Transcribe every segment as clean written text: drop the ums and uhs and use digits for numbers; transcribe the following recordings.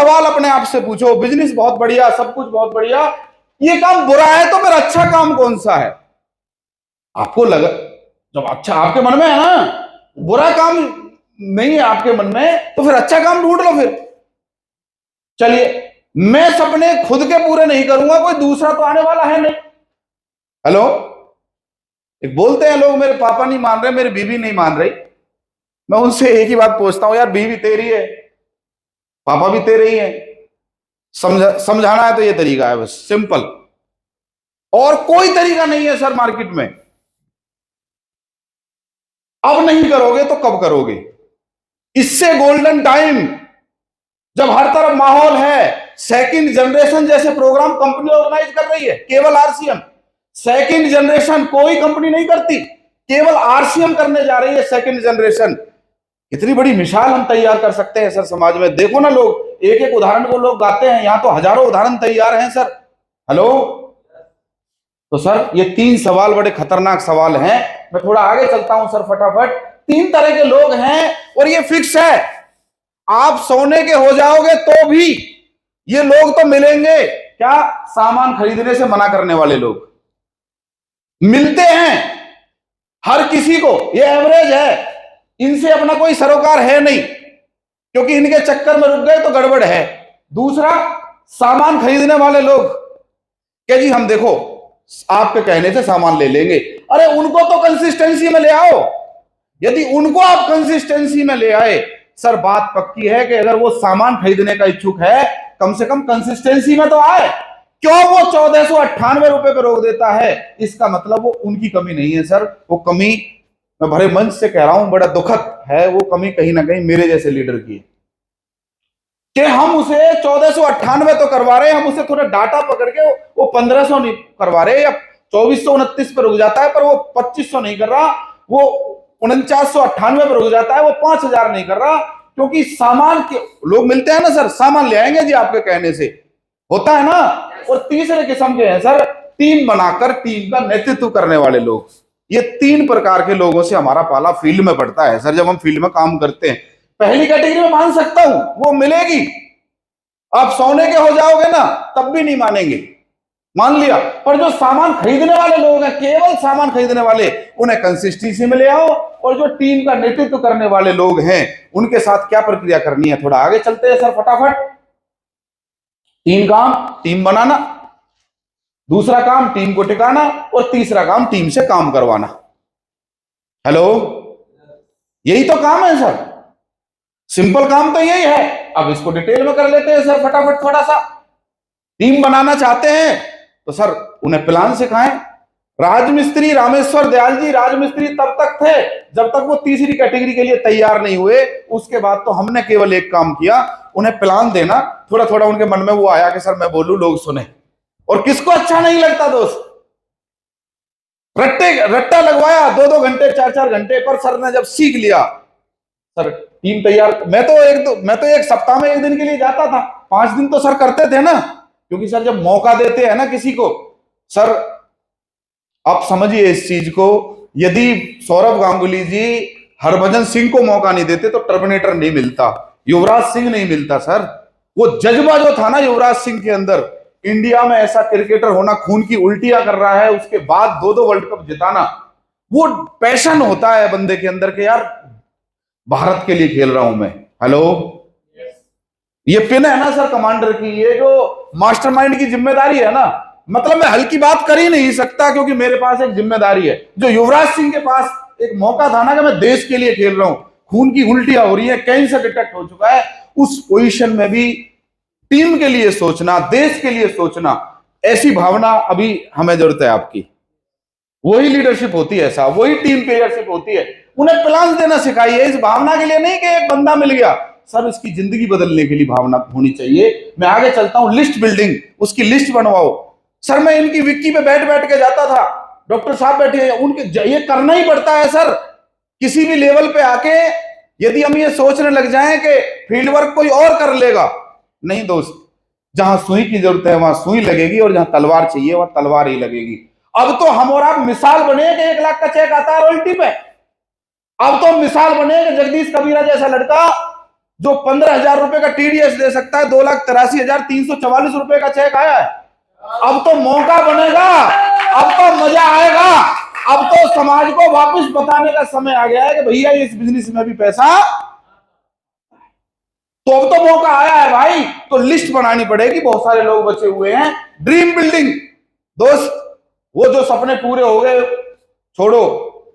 सवाल अपने आप से पूछो, बिजनेस बहुत बढ़िया, सब कुछ बहुत बढ़िया, ये काम बुरा है तो फिर अच्छा काम कौन सा है? आपको लगा जब अच्छा आपके मन में है ना, बुरा काम नहीं है आपके मन में, तो फिर अच्छा काम ढूंढ लो फिर। चलिए, मैं सपने खुद के पूरे नहीं करूंगा, कोई दूसरा तो आने वाला है नहीं। हेलो, एक बोलते हैं लोग मेरे पापा नहीं मान रहे, मेरी बीवी नहीं मान रही। मैं उनसे एक ही बात पूछता हूं, यार बीवी तेरी है, पापा भी तेरे ही है, समझाना है तो ये तरीका है, बस सिंपल, और कोई तरीका नहीं है सर मार्केट में। अब नहीं करोगे तो कब करोगे? इससे गोल्डन टाइम, जब हर तरफ माहौल है, सेकंड जनरेशन जैसे प्रोग्राम कंपनी ऑर्गेनाइज कर रही है, केवल आरसीएम। सेकंड जनरेशन कोई कंपनी नहीं करती, केवल आरसीएम करने जा रही है सेकंड जनरेशन। इतनी बड़ी मिसाल हम तैयार कर सकते हैं सर समाज में। देखो ना, लोग एक एक उदाहरण को लोग गाते हैं, यहां तो हजारों उदाहरण तैयार हैं सर। हेलो, तो सर ये 3 सवाल बड़े खतरनाक सवाल हैं। मैं थोड़ा आगे चलता हूं सर फटाफट। 3 तरह के लोग हैं और ये फिक्स है, आप सोने के हो जाओगे तो भी ये लोग तो मिलेंगे। क्या? सामान खरीदने से मना करने वाले लोग मिलते हैं हर किसी को, ये एवरेज है, इनसे अपना कोई सरोकार है नहीं, क्योंकि इनके चक्कर में रुक गए तो गड़बड़ है। दूसरा, सामान खरीदने वाले लोग क्या जी, हम देखो आपके कहने से सामान ले लेंगे। अरे उनको तो कंसिस्टेंसी में ले आओ। यदि उनको आप कंसिस्टेंसी में ले आए, सर बात पक्की है कि अगर वो सामान खरीदने का इच्छुक है, कम से कम कंसिस्टेंसी में तो आए। क्यों वो 1498 रुपए पे रोक देता है? इसका मतलब वो उनकी कमी नहीं है सर, वो कमी, मैं भरे मंच से कह रहा हूं, बड़ा दुखद है, वो कमी कहीं ना कहीं मेरे जैसे लीडर की है कि हम उसे 1498 तो करवा रहे हैं, हम उसे थोड़ा डाटा पकड़ के वो 1500 नहीं करवा रहे, या 2429 पर रुक जाता है, पर वो 2500 नहीं कर रहा, वो 4998 पर रुक जाता है, वो 5000 नहीं कर रहा, क्योंकि सामान के लोग मिलते हैं ना सर, सामान ले आएंगे जी आपके कहने से, होता है ना। और तीसरे किस्म के हैं सर, टीम बनाकर टीम का नेतृत्व करने वाले लोग। ये 3 प्रकार के लोगों से हमारा पाला फील्ड में पड़ता है सर, जब हम फील्ड में काम करते हैं। पहली कैटेगरी में मान सकता हूं, वो मिलेगी, आप सोने के हो जाओगे ना तब भी नहीं मानेंगे, मान लिया। पर जो सामान खरीदने वाले लोग हैं, केवल सामान खरीदने वाले, उन्हें कंसिस्टेंसी में ले आओ। और जो टीम का नेतृत्व करने वाले लोग हैं, उनके साथ क्या प्रक्रिया करनी है, थोड़ा आगे चलते हैं सर फटाफट। 3 काम, टीम बनाना, दूसरा काम टीम को टिकाना, और तीसरा काम टीम से काम करवाना। हेलो, यही तो काम है सर, सिंपल काम तो यही है। अब इसको डिटेल में कर लेते हैं सर फटाफट थोड़ा सा। टीम बनाना चाहते हैं तो सर उन्हें प्लान सिखाएं। राजमिस्त्री रामेश्वर दयाल जी राजमिस्त्री तब तक थे जब तक वो तीसरी कैटेगरी के लिए तैयार नहीं हुए। उसके बाद तो हमने केवल एक काम किया, उन्हें प्लान देना। थोड़ा थोड़ा उनके मन में वो आया कि सर मैं बोलूं लोग सुने, और किसको अच्छा नहीं लगता दोस्त, रट्टा लगवाया 2-2 घंटे 4-4 घंटे, पर सर ने जब सीख लिया, सर टीम तैयार। मैं तो एक सप्ताह में 1 दिन के लिए जाता था, 5 दिन तो सर करते थे ना, क्योंकि सर जब मौका देते हैं ना किसी को, सर आप समझिए इस चीज को, यदि सौरभ गांगुली जी हरभजन सिंह को मौका नहीं देते तो टर्मिनेटर नहीं मिलता, युवराज सिंह नहीं मिलता सर। वो जज्बा जो था ना युवराज सिंह के अंदर, इंडिया में ऐसा क्रिकेटर होना, खून की उल्टियां कर रहा है, उसके बाद 2-2 वर्ल्ड कप जिताना, वो पैशन होता है बंदे के अंदर के यार भारत के लिए खेल रहा हूं मैं। हेलो, ये पिन है ना सर कमांडर की, ये जो मास्टरमाइंड की जिम्मेदारी है ना, मतलब मैं हल्की बात कर ही नहीं सकता, क्योंकि मेरे पास एक जिम्मेदारी है। जो युवराज सिंह के पास एक मौका था ना कि मैं देश के लिए खेल रहा हूं, खून की उल्टियां हो रही है, कैंसर डिटेक्ट हो चुका है, उस पोजीशन में भी टीम के लिए सोचना, देश के लिए सोचना, ऐसी भावना अभी हमें जरूरत है आपकी। वही लीडरशिप होती है साहब, वही टीम लीडरशिप होती है। उन्हें प्लान देना सिखाइए, इस भावना के लिए नहीं कि एक बंदा मिल गया, सर इसकी जिंदगी बदलने के लिए भावना होनी चाहिए। मैं आगे चलता हूं, लिस्ट बिल्डिंग, उसकी लिस्ट बनवाओ। सर मैं इनकी विक्की पे बैठ बैठ के जाता था, डॉक्टर साहब बैठे हैं उनके, ये करना ही पड़ता है सर किसी भी लेवल पे आके। यदि हम ये सोचने लग जाएं कि फील्ड वर्क कोई और कर लेगा, नहीं दोस्त, जहां सुई की जरूरत है वहां सुई लगेगी, और जहां तलवार चाहिए वहां तलवार ही लगेगी। अब तो हम और आप मिसाल बने कि 1 लाख का चेक आता है रॉयल्टी पे। अब तो मिसाल बने कि जगदीश कबीरा जैसा लड़का जो 15,000 रुपए का टीडीएस दे सकता है, 2,83,344 रुपए का चेक आया है। अब तो मौका बनेगा, अब तो मजा आएगा, अब तो समाज को वापस बताने का समय आ गया है कि भैया इस बिजनेस में भी पैसा, तो अब तो मौका आया है भाई। तो लिस्ट बनानी पड़ेगी, बहुत सारे लोग बचे हुए हैं। ड्रीम बिल्डिंग दोस्त, वो जो सपने पूरे हो गए छोड़ो,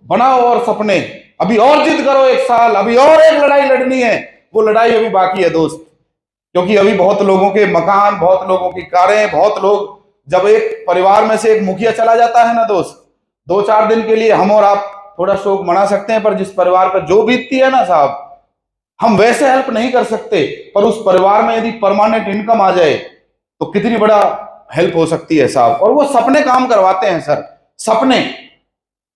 बनाओ और सपने, अभी और जिद करो, 1 साल अभी और एक लड़ाई लड़नी है, वो लड़ाई अभी बाकी है दोस्त। क्योंकि अभी बहुत लोगों के मकान, बहुत लोगों की कारें, बहुत लोग, जब एक परिवार में से एक मुखिया चला जाता है ना दोस्त, 2-4 दिन के लिए हम और आप थोड़ा शोक मना सकते हैं, पर जिस परिवार पर जो बीतती है ना साहब, हम वैसे हेल्प नहीं कर सकते, पर उस परिवार में यदि परमानेंट इनकम आ जाए तो कितनी बड़ा हेल्प हो सकती है साहब। और वो सपने काम करवाते हैं सर, सपने।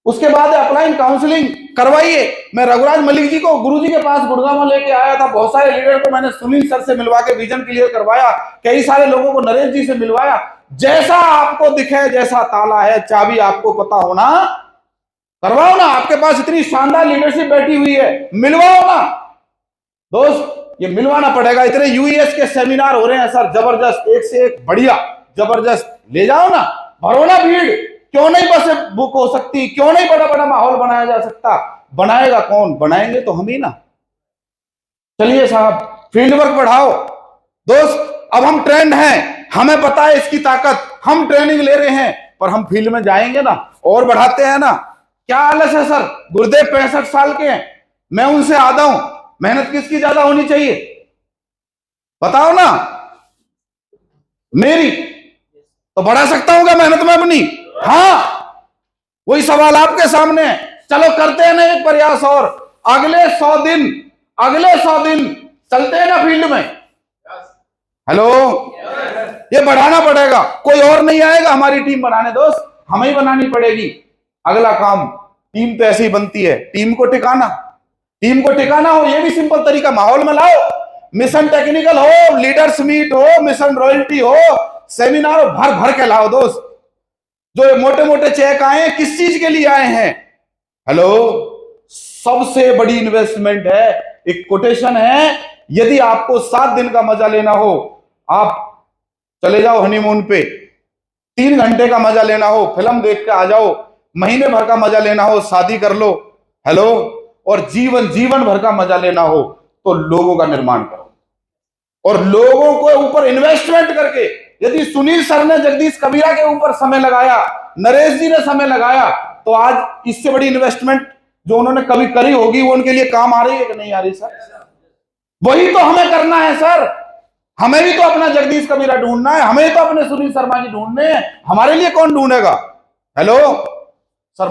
उसके बाद अप्लाइंग काउंसलिंग करवाइए। मैं रघुराज मलिक जी को गुरुजी के पास गुड़गांव लेके आया था, बहुत सारे लीडर को मैंने सुनील सर से मिलवा के विजन क्लियर करवाया, कई सारे लोगों को नरेश जी से मिलवाया। जैसा आपको दिखे, जैसा ताला है, चाबी आपको पता होना, करवाओ ना। आपके पास इतनी शानदार लीडरशिप बैठी हुई है, मिलवाओ ना दोस्त, ये मिलवाना पड़ेगा। इतने यूएस के सेमिनार हो रहे हैं सर, जबरदस्त, एक से एक बढ़िया, जबरदस्त, ले जाओ ना, भरो ना भीड़। क्यों नहीं बसें बुक हो सकती, क्यों नहीं बड़ा बड़ा माहौल बनाया जा सकता? बनाएगा कौन? बनाएंगे तो हम ही ना। चलिए साहब, फील्ड वर्क बढ़ाओ दोस्त। अब हम ट्रेंड हैं, हमें पता है इसकी ताकत, हम ट्रेनिंग ले रहे हैं, पर हम फील्ड में जाएंगे ना और बढ़ाते हैं ना। क्या आलस है सर? गुरुदेव 65 साल के हैं, मैं उनसे आधा हूं, मेहनत किसकी ज्यादा होनी चाहिए बताओ ना? मेरी तो बढ़ा सकता हूं क्या मेहनत में अपनी? हाँ, वही सवाल आपके सामने है। चलो करते हैं ना एक प्रयास और, अगले 100 दिन चलते हैं ना फील्ड में। हेलो, ये बढ़ाना पड़ेगा, कोई और नहीं आएगा हमारी टीम बनाने दोस्त, हमें ही बनानी पड़ेगी। अगला काम, टीम तो ऐसे ही बनती है, टीम को टिकाना हो, ये भी सिंपल तरीका, माहौल में लाओ। मिशन टेक्निकल हो, लीडर्स मीट हो, मिशन रॉयल्टी हो, सेमिनार भर भर के लाओ दोस्त। जो मोटे मोटे चेक आए हैं, किस चीज के लिए आए हैं? हेलो, सबसे बड़ी इन्वेस्टमेंट है, एक कोटेशन है, यदि आपको 7 दिन का मजा लेना हो, आप चले जाओ हनीमून पे, 3 घंटे का मजा लेना हो, फिल्म देख के आ जाओ, महीने भर का मजा लेना हो, शादी कर लो। हेलो, और जीवन भर का मजा लेना हो तो लोगों का निर्माण करो, और लोगों को ऊपर इन्वेस्टमेंट करके। यदि सुनील सर ने जगदीश कबीरा के ऊपर समय लगाया, नरेश जी ने समय लगाया, तो आज इससे बड़ी इन्वेस्टमेंट जो उन्होंने कभी करी होगी वो उनके लिए काम आ रही है कि नहीं आ रही सर? वही तो हमें करना है सर, हमें भी तो अपना जगदीश कबीरा ढूंढना है, हमें तो अपने सुनील शर्मा जी ढूंढने हैं, हमारे लिए कौन ढूंढेगा? हेलो सर,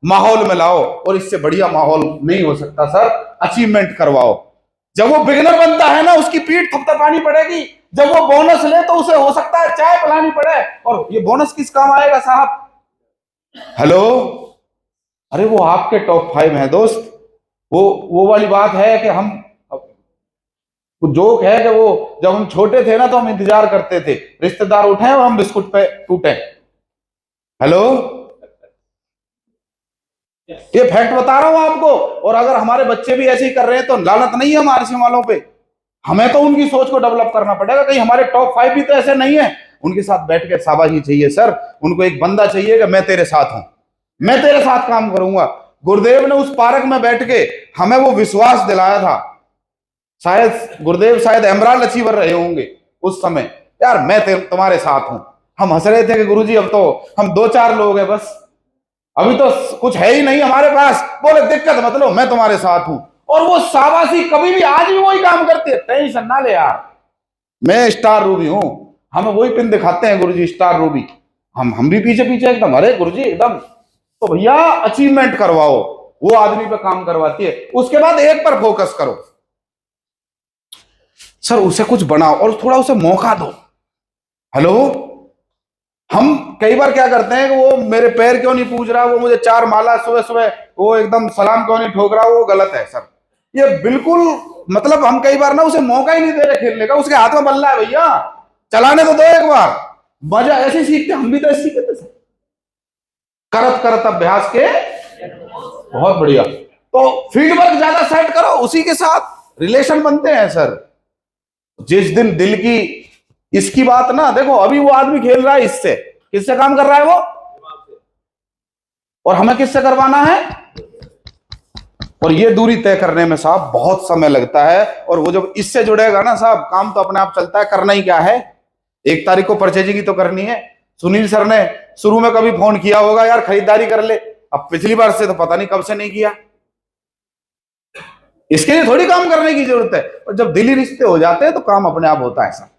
माहौल में लाओ, और इससे बढ़िया माहौल नहीं हो सकता सर। अचीवमेंट करवाओ। जब वो बिगिनर बनता है ना, उसकी पीठ थपथपानी पड़ेगी, जब वो बोनस ले तो उसे हो सकता है चाय पिलानी पड़े, और ये बोनस किस काम आएगा साहब? हेलो, अरे वो आपके टॉप 5 है दोस्त। वो वाली बात है कि हम, जोक है कि वो जब हम छोटे थे ना तो हम इंतजार करते थे रिश्तेदार उठे और हम बिस्कुट पे टूटे। हेलो, ये फैक्ट बता रहा हूं आपको। और अगर हमारे बच्चे भी ऐसे ही कर रहे हैं तो लानत नहीं है हमारे वालों पे, हमें तो उनकी सोच को डेवलप करना पड़ेगा। कहीं हमारे टॉप 5 भी तो ऐसे नहीं है, उनके साथ बैठ के शाबाशी चाहिए सर। उनको एक बंदा चाहिए कि मैं तेरे साथ हूं, मैं तेरे साथ काम करूंगा। गुरुदेव ने उस पार्क में बैठ के हमें वो विश्वास दिलाया था। शायद गुरुदेव शायद एमराल्ड अचीवर रहे होंगे उस समय, यार मैं तुम्हारे साथ हूं। हम हंस रहे थे कि गुरुजी अब तो हम 2-4 लोग हैं बस, अभी तो कुछ है ही नहीं हमारे पास। बोले दिक्कत मत लो, मैं तुम्हारे साथ हूं। और वो शाबाशी कभी भी, आज भी वही काम करते हैं, टेंशन ना ले यार, मैं स्टार रूबी हूं। हमें वही पिन दिखाते हैं गुरुजी, स्टार रूबी। हम भी पीछे पीछे एकदम, अरे गुरुजी एकदम। तो भैया अचीवमेंट करवाओ, वो आदमी पे काम करवाती है। उसके बाद एक पर फोकस करो सर, उसे कुछ बनाओ और थोड़ा उसे मौका दो। हेलो, हम कई बार क्या करते हैं कि वो मेरे पैर क्यों नहीं पूज रहा, वो मुझे 4 माला सुबह सुबह वो एकदम सलाम क्यों नहीं ठोक रहा, वो गलत है सर। ये बिल्कुल, मतलब हम कई बार ना उसे मौका ही नहीं दे रहे खेलने का। उसके हाथ में बल्ला है भैया, चलाने तो दो एक बार, मजा ऐसे सीखते, हम भी तो ऐसे सीखते थे करत करत अभ्यास के। बहुत बढ़िया। तो फील्ड वर्क ज्यादा सेट करो, उसी के साथ रिलेशन बनते हैं सर। जिस दिन दिल की इसकी बात ना, देखो अभी वो आदमी खेल रहा है इससे, किससे काम कर रहा है वो, और हमें किससे करवाना है। और ये दूरी तय करने में साहब बहुत समय लगता है, और वो जब इससे जुड़ेगा ना साहब, काम तो अपने आप चलता है। करना ही क्या है, 1 तारीख को परचेजिंग तो करनी है। सुनील सर ने शुरू में कभी फोन किया होगा, यार खरीदारी कर ले, अब पिछली बार से तो पता नहीं कब से नहीं किया। इसके लिए थोड़ी काम करने की जरूरत है, और जब दिली रिश्ते हो जाते हैं तो काम अपने आप होता है सर।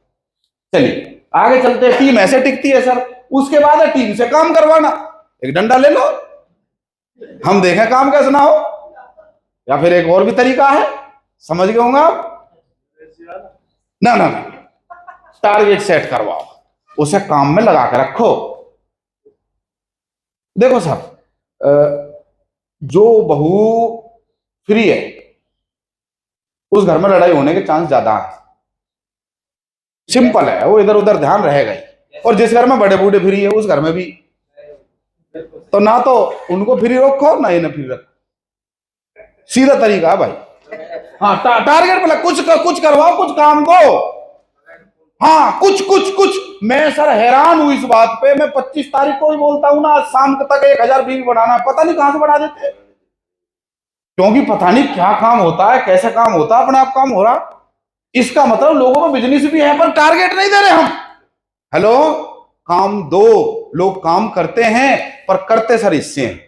चलिए आगे चलते हैं। टीम ऐसे टिकती है सर। उसके बाद है टीम से काम करवाना। एक डंडा ले लो, हम देखें काम कैसे ना हो। या फिर एक और भी तरीका है, समझ गए होंगे आप। ना ना, टारगेट सेट करवाओ, उसे काम में लगा के रखो। देखो सर, जो बहू फ्री है उस घर में लड़ाई होने के चांस ज्यादा है। सिंपल है, वो इधर उधर ध्यान रहेगा ही। और जिस घर में बड़े बूढ़े फ्री है उस घर में भी, तो ना तो उनको फ्री रखो ना इन्हें फ्री रखो। सीधा तरीका है भाई। हाँ, टारगेट पे कुछ करवाओ, कुछ काम दो। हाँ, कुछ। मैं सर हैरान हूं इस बात पे। मैं 25 तारीख को ही बोलता हूं ना, आज शाम तक 1000 बीवी बढ़ाना, पता नहीं कहां से बढ़ा देते, क्योंकि पता नहीं क्या काम होता है, कैसे काम होता है, अपने आप काम हो रहा। इसका मतलब लोगों में बिजनेस भी है पर टारगेट नहीं दे रहे हम। हेलो, काम दो। लोग काम करते हैं पर करते सर इससे हैं।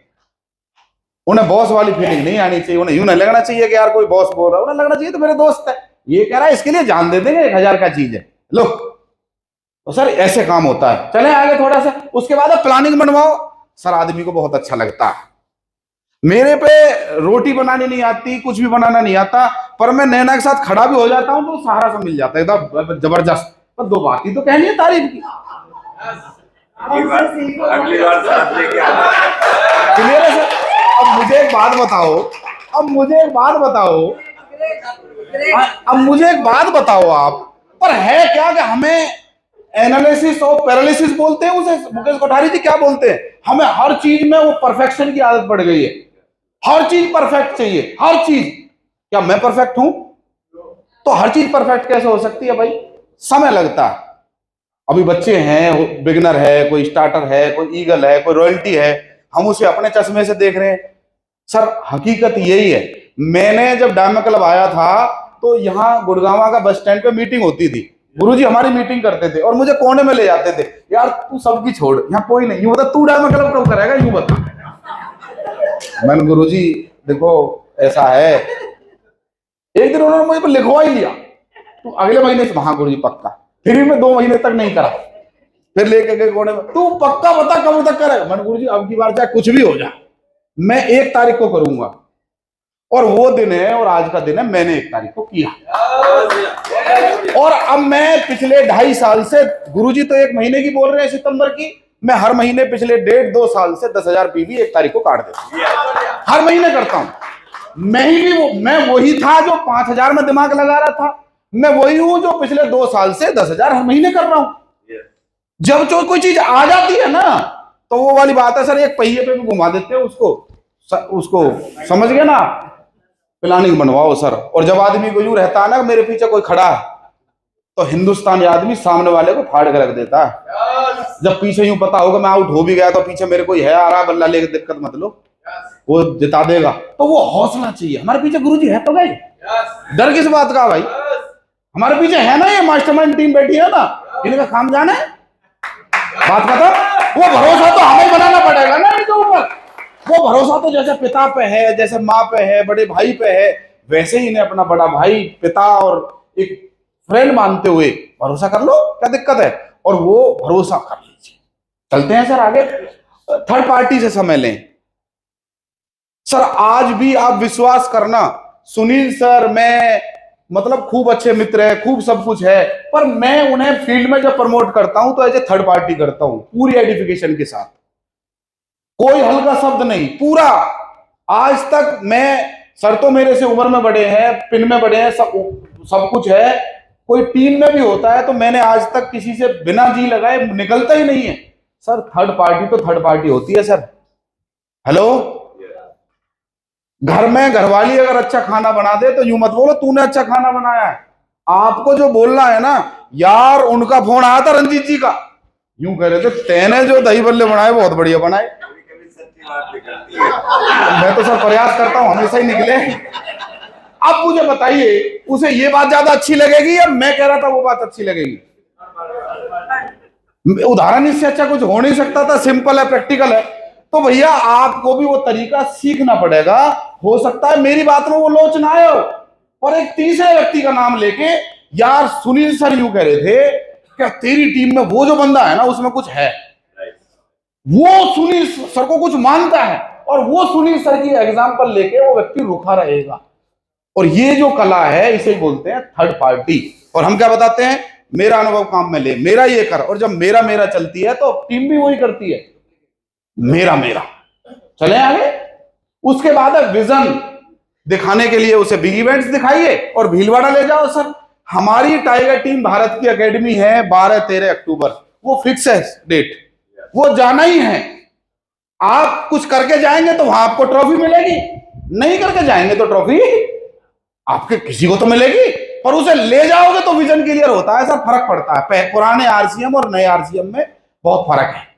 उन्हें बॉस वाली फीलिंग नहीं आनी चाहिए। उन्हें यूं नहीं लगना चाहिए कि यार कोई बॉस बोल रहा है। उन्हें लगना चाहिए तो मेरे दोस्त है, ये कह रहा है, इसके लिए जान दे देंगे, 1000 का चीज है लो। तो सर ऐसे काम होता है। चले आगे थोड़ा सा। उसके बाद प्लानिंग बनवाओ। सर आदमी को बहुत अच्छा लगता है। मेरे पे रोटी बनानी नहीं आती, कुछ भी बनाना नहीं आता, पर मैं नैना के साथ खड़ा भी हो जाता हूं तो सहारा सा मिल जाता है एकदम जबरदस्त। पर 2 बात ही तो कहनी है तारीफ की। अगली बार साथ लेके आना। क्लियर है सर। अब मुझे एक बात बताओ आप, पर है क्या कि हमें एनालिसिस और पैरालिसिस बोलते हैं उसे, मुकेश कोठारी जी क्या बोलते हैं, हमें हर चीज में वो परफेक्शन की आदत पड़ गई है। हर चीज परफेक्ट चाहिए, हर चीज। क्या मैं परफेक्ट हूं? तो हर चीज परफेक्ट कैसे हो सकती है भाई? समय लगता है। अभी बच्चे हैं, बिगिनर है, कोई स्टार्टर है, कोई ईगल है, कोई रॉयल्टी है, हम उसे अपने चश्मे से देख रहे हैं। सर हकीकत यही है। मैंने जब डायमंड क्लब आया था तो यहाँ गुड़गांव का बस स्टैंड पे मीटिंग होती थी। गुरुजी हमारी मीटिंग करते थे और मुझे कोने में ले जाते थे, यार तू सबकी छोड़, यहाँ कोई नहीं, यूं बता तू डायमंड क्लब कब करेगा, यूं बता। मैंने गुरुजी देखो ऐसा है। एक दिन उन्होंने मुझे लिखवा ही लिया, तू अगले महीने से, हाँ गुरुजी पक्का। फिर भी मैं 2 महीने तक नहीं करा। फिर लेके गए कोने में, तू पक्का बता कब तक करेगा। मैंने गुरुजी अब की बार चाहे कुछ भी हो जाए, मैं 1 तारीख को करूंगा। और वो दिन है, और आज का दिन है, मैंने 1 तारीख को किया। और अब मैं पिछले 2.5 साल से, गुरुजी तो 1 महीने की बोल रहे हैं सितंबर की, मैं हर महीने पिछले 1.5-2 साल से 10,000 पीवी 1 तारीख को काट देता हूं। हर महीने करता हूं। मैं वही था जो 5,000 में दिमाग लगा रहा था। मैं वही हूं जो पिछले 2 साल से 10,000 हर महीने कर रहा हूं। जब जो कोई चीज आ जाती है ना, तो वो वाली बात है सर, एक पहिए पे भी घुमा देते हैं उसको समझ गए ना। प्लानिंग बनवाओ सर। और जब आदमी को यूं रहता है ना मेरे पीछे कोई खड़ा है, तो हिंदुस्तानी आदमी सामने वाले को फाड़ के रख देता है। जब पीछे यूं पता होगा मैं आउट हो भी गया तो पीछे मेरे कोई है आ रहा, बल्ला लेके दिक्कत मत लो, वो जिता देगा। तो वो हौसला चाहिए। हमारे पीछे गुरुजी है तो गए, डर किस बात का भाई? हमारे पीछे है ना, ये मास्टरमाइंड टीम बैठी है ना, इनका काम जाने बात खत्म। वो भरोसा तो हमें बनाना पड़ेगा ना इनके ऊपर। वो भरोसा तो जैसे पिता पे है, जैसे माँ पे है, बड़े भाई पे है, वैसे ही इन्हें अपना बड़ा भाई, पिता और एक फ्रेंड मानते हुए भरोसा कर लो, क्या दिक्कत है? और वो भरोसा कर लीजिए। चलते हैं सर आगे। थर्ड पार्टी से समय लें। सर आज भी आप विश्वास करना, सुनील सर मैं मतलब खूब अच्छे मित्र है, खूब सब कुछ है, पर मैं उन्हें फील्ड में जब प्रमोट करता हूं तो एज ए थर्ड पार्टी करता हूं, पूरी एडिफिकेशन के साथ, कोई हल्का शब्द नहीं, पूरा। आज तक मैं, सर तो मेरे से उम्र में बड़े हैं, पिन में बड़े हैं, सब कुछ है, कोई टीम में भी होता है तो मैंने आज तक किसी से बिना जी लगाए निकलता ही नहीं है सर। थर्ड पार्टी तो थर्ड पार्टी होती है सर। हेलो, घर में घरवाली अगर अच्छा खाना बना दे तो यूं मत बोलो तूने अच्छा खाना बनाया है। आपको जो बोलना है ना, यार उनका फोन आया था रंजीत जी का, यूं कह रहे थे तेने जो दही बल्ले बनाए बहुत बढ़िया बनाए। कभी कभी सच्ची बात निकलती है। मैं तो सर प्रयास करता हूं हमेशा ही निकले। अब मुझे बताइए उसे ये बात ज्यादा अच्छी लगेगी या मैं कह रहा था वो बात अच्छी लगेगी? उदाहरण इससे अच्छा कुछ हो नहीं सकता था, सिंपल है, प्रैक्टिकल है। तो भैया आपको भी वो तरीका सीखना पड़ेगा। हो सकता है मेरी बात में वो लोच ना आए हो, और एक तीसरे व्यक्ति का नाम लेके, यार सुनील सर यूं कह रहे थे क्या तेरी टीम में वो जो बंदा है ना उसमें कुछ है, वो सुनील सर को कुछ मानता है, और वो सुनील सर की एग्जांपल लेके वो व्यक्ति रुका रहेगा। और ये जो कला है इसे बोलते हैं थर्ड पार्टी। और हम क्या बताते हैं, मेरा अनुभव काम में ले, मेरा ये कर, और जब मेरा मेरा चलती है तो टीम भी वही करती है, मेरा मेरा। चले आगे। उसके बाद है विजन दिखाने के लिए उसे बिग इवेंट्स दिखाइए और भीलवाड़ा ले जाओ। सर हमारी टाइगर टीम भारत की एकेडमी है 12-13 अक्टूबर, वो फिक्स है डेट, वो जाना ही है। आप कुछ करके जाएंगे तो वहां आपको ट्रॉफी मिलेगी, नहीं करके जाएंगे तो ट्रॉफी आपके किसी को तो मिलेगी, पर उसे ले जाओगे तो विजन क्लियर होता है। सर फर्क पड़ता है, पुराने आरसीएम और नए आरसीएम में बहुत फर्क है।